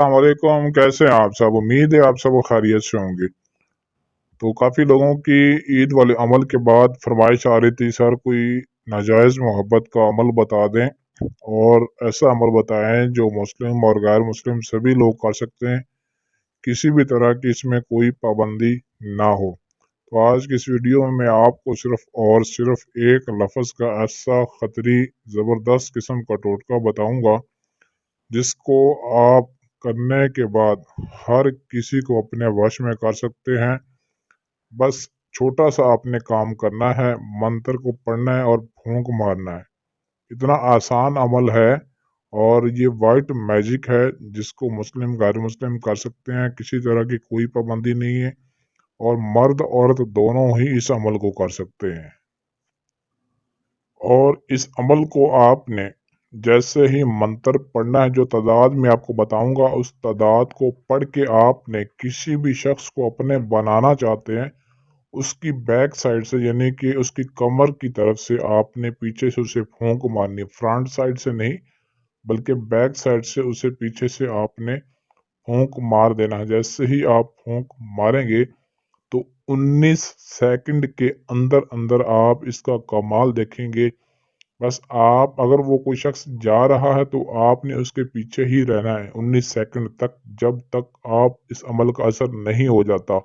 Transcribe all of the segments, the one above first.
अस्सलामुअलैकुम, कैसे हैं आप सब? उम्मीद है आप सब खैरियत से होंगे। तो काफ़ी लोगों की ईद वाले अमल के बाद फरमाइश आ रही थी, सर कोई नाजायज़ मोहब्बत का अमल बता दें और ऐसा अमल बताएं जो मुस्लिम और गैर मुस्लिम सभी लोग कर सकते हैं, किसी भी तरह की इसमें कोई पाबंदी ना हो। तो आज की इस वीडियो में मैं आपको सिर्फ और सिर्फ एक लफ्ज़ का ऐसा खतरी ज़बरदस्त किस्म का टोटका बताऊंगा जिसको आप करने के बाद हर किसी को अपने वश में कर सकते हैं। बस छोटा सा आपने काम करना है, मंत्र को पढ़ना है और फूंक मारना है। इतना आसान अमल है और ये वाइट मैजिक है जिसको मुस्लिम गैर मुस्लिम कर सकते हैं, किसी तरह की कोई पाबंदी नहीं है और मर्द औरत दोनों ही इस अमल को कर सकते हैं। और इस अमल को आपने जैसे ही मंत्र पढ़ना है, जो तादाद में आपको बताऊंगा उस तादाद को पढ़ के आपने किसी भी शख्स को अपने बनाना चाहते हैं, उसकी बैक साइड से यानी कि उसकी कमर की तरफ से आपने पीछे से उसे फूंक मारनी, फ्रंट साइड से नहीं बल्कि बैक साइड से उसे पीछे से आपने फूंक मार देना है। जैसे ही आप फूंक मारेंगे तो 19 सेकंड के अंदर अंदर आप इसका कमाल देखेंगे। बस आप अगर वो कोई शख्स जा रहा है तो आपने उसके पीछे ही रहना है 19 सेकंड तक, जब तक आप इस अमल का असर नहीं हो जाता।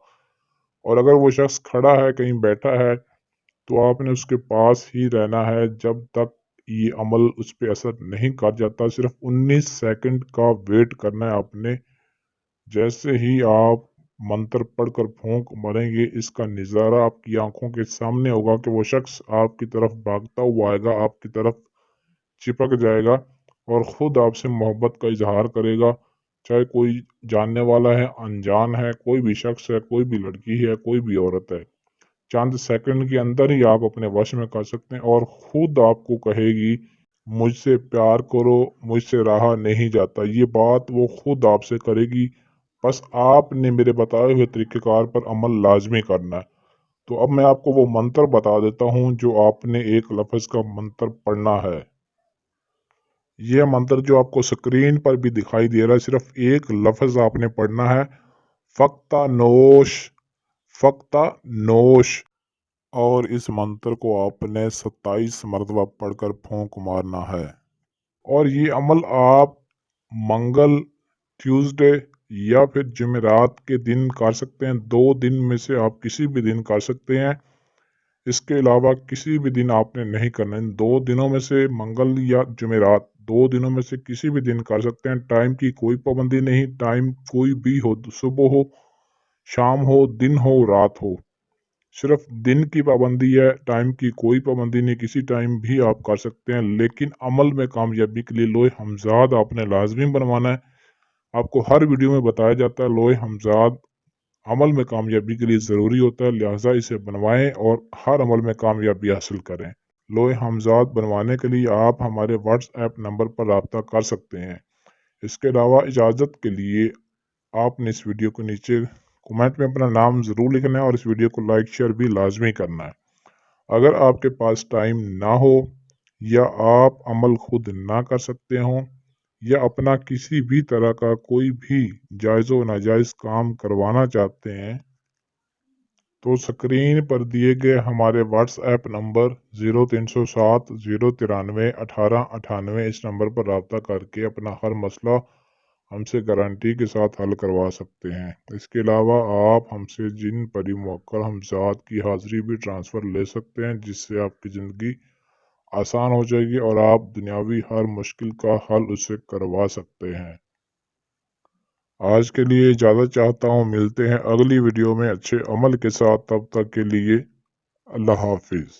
और अगर वो शख्स खड़ा है कहीं बैठा है तो आपने उसके पास ही रहना है जब तक ये अमल उस पर असर नहीं कर जाता। सिर्फ 19 सेकंड का वेट करना है आपने। जैसे ही आप मंत्र पढ़कर फूंक मारेंगे, इसका नज़ारा आपकी आंखों के सामने होगा कि वो शख्स आपकी तरफ भागता हुआ आएगा, आपकी तरफ चिपक जाएगा और खुद आपसे मोहब्बत का इजहार करेगा। चाहे कोई जानने वाला है, अनजान है, कोई भी शख्स है, कोई भी लड़की है, कोई भी औरत है, चंद सेकंड के अंदर ही आप अपने वश में कर सकते हैं और खुद आपको कहेगी मुझसे प्यार करो, मुझसे रहा नहीं जाता। ये बात वो खुद आपसे करेगी। बस आपने मेरे बताए हुए तरीक़ेकार पर अमल लाजमी करना है। तो अब मैं आपको वो मंत्र बता देता हूँ जो आपने एक लफ्ज़ का मंत्र पढ़ना है। ये मंत्र जो आपको स्क्रीन पर भी दिखाई दे रहा है, सिर्फ एक लफ्ज़ आपने पढ़ना है, फक्ता नोश, फक्ता नोश। और इस मंत्र को आपने 27 मरतबा पढ़कर फूंक मारना है। और ये अमल आप मंगल, ट्यूसडे या फिर जुमेरात के दिन कर सकते हैं। 2 दिन में से आप किसी भी दिन कर सकते हैं। इसके अलावा किसी भी दिन आपने नहीं करना। इन 2 दिनों में से मंगल या जुमेरात 2 दिनों में से किसी भी दिन कर सकते हैं। टाइम की कोई पाबंदी नहीं, टाइम कोई भी हो, सुबह हो, शाम हो, दिन हो, रात हो। सिर्फ दिन की पाबंदी है, टाइम की कोई पाबंदी नहीं, किसी टाइम भी आप कर सकते हैं। लेकिन अमल में कामयाबी के लिए लोहे हमजाद आपने लाजमी बनवाना है। आपको हर वीडियो में बताया जाता है लोहे हमजाद अमल में कामयाबी के लिए ज़रूरी होता है, लिहाजा इसे बनवाएं और हर अमल में कामयाबी हासिल करें। लोहे हमजाद बनवाने के लिए आप हमारे व्हाट्सएप नंबर पर रब्ता कर सकते हैं। इसके अलावा इजाज़त के लिए आपने इस वीडियो को नीचे कमेंट में अपना नाम ज़रूर लिखना है और इस वीडियो को लाइक शेयर भी लाजमी करना है। अगर आपके पास टाइम ना हो या आप अमल खुद ना कर सकते हों या अपना किसी भी तरह का कोई भी जायज़ व नाजायज़ काम करवाना चाहते हैं तो स्क्रीन पर दिए गए हमारे व्हाट्सएप नंबर 0307 093 1898 इस नंबर पर रब्ता करके अपना हर मसला हमसे गारंटी के साथ हल करवा सकते हैं। इसके अलावा आप हमसे जिन परी मौक़र हमज़ाद की हाज़िरी भी ट्रांसफ़र ले सकते हैं, जिससे आपकी ज़िंदगी आसान हो जाएगी और आप दुनियावी हर मुश्किल का हल उससे करवा सकते हैं। आज के लिए इजाज़त चाहता हूँ, मिलते हैं अगली वीडियो में अच्छे अमल के साथ। तब तक के लिए अल्लाह हाफिज़।